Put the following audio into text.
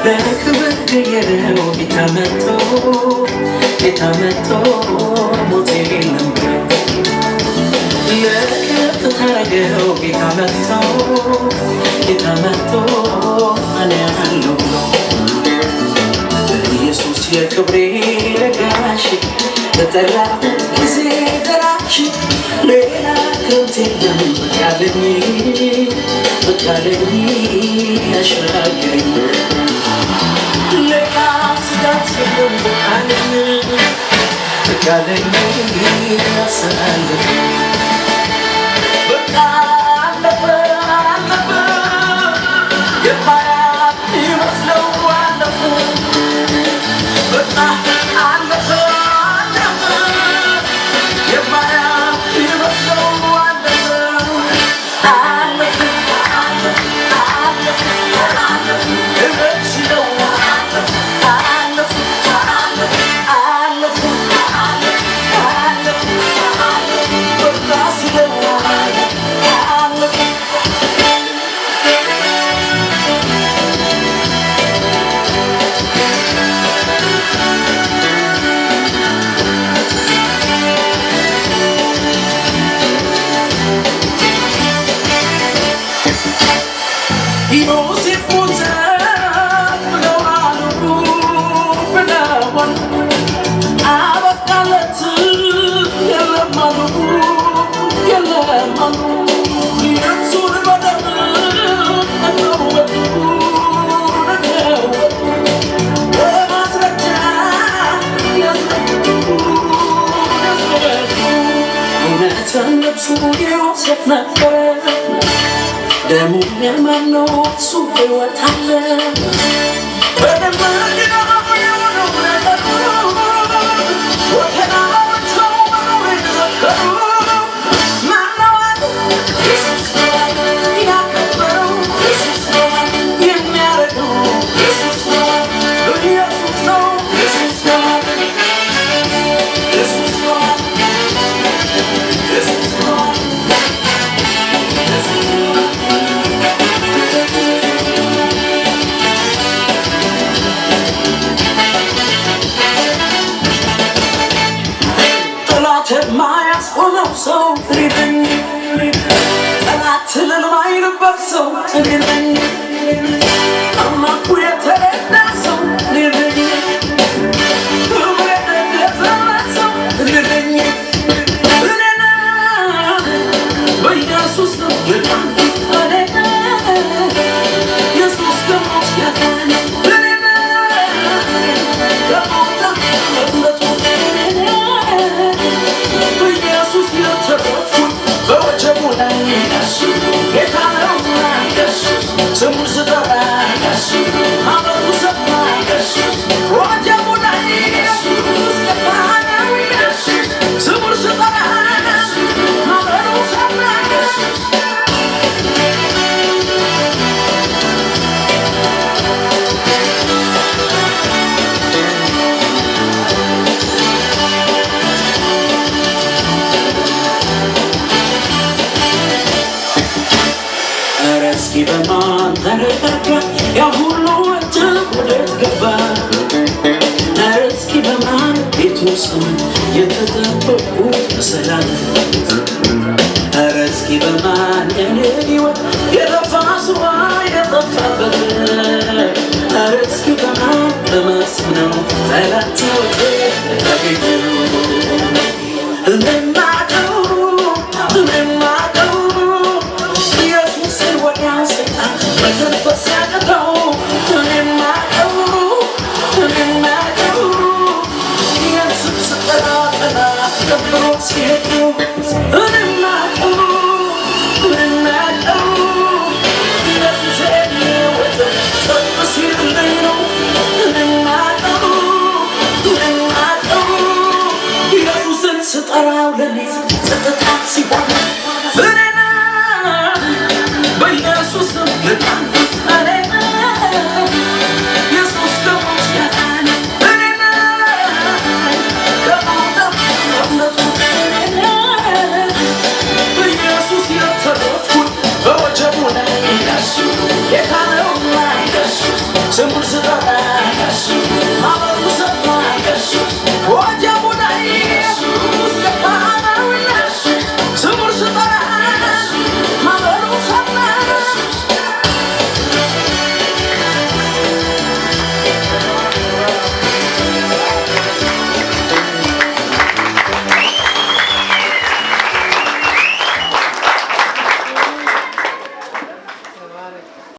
ለክብር የረው ጌታመቶ ሞቴ ነበር ለከፍ ታረገው ጌታመቶ እኔ አለው ኢየሱስ የክብሬ ረጋሽ በጠራሁት ጊዜ ደራሽ ሌላ ከብት የለም በቃለኝ ያሻገረኝ ሌላ ስጋት የለም በቃለኝ ያሳለፈኝ በቃ አለፈ የማያልፍ ይመስለው አለፈ በቃ አለፈ የማያልፍ ይመስለው Yourself not forever. ደሙ የማነው እሱ ሕይወት አለ So living and I tell him I ain't about so living I'm not quit now so living but Jesus no በማን ተረጋጋ ያ ሁሉ ወደት ገባ እስኪ በማን ቤቱ ስም የተጠበቁት በሰላም እስኪ በማን የኔወት የጠፋ ስዋ የጠፋበት እስኪ በማን በመስም ነው ጠላት ተገኙ ስሙን ስጠራ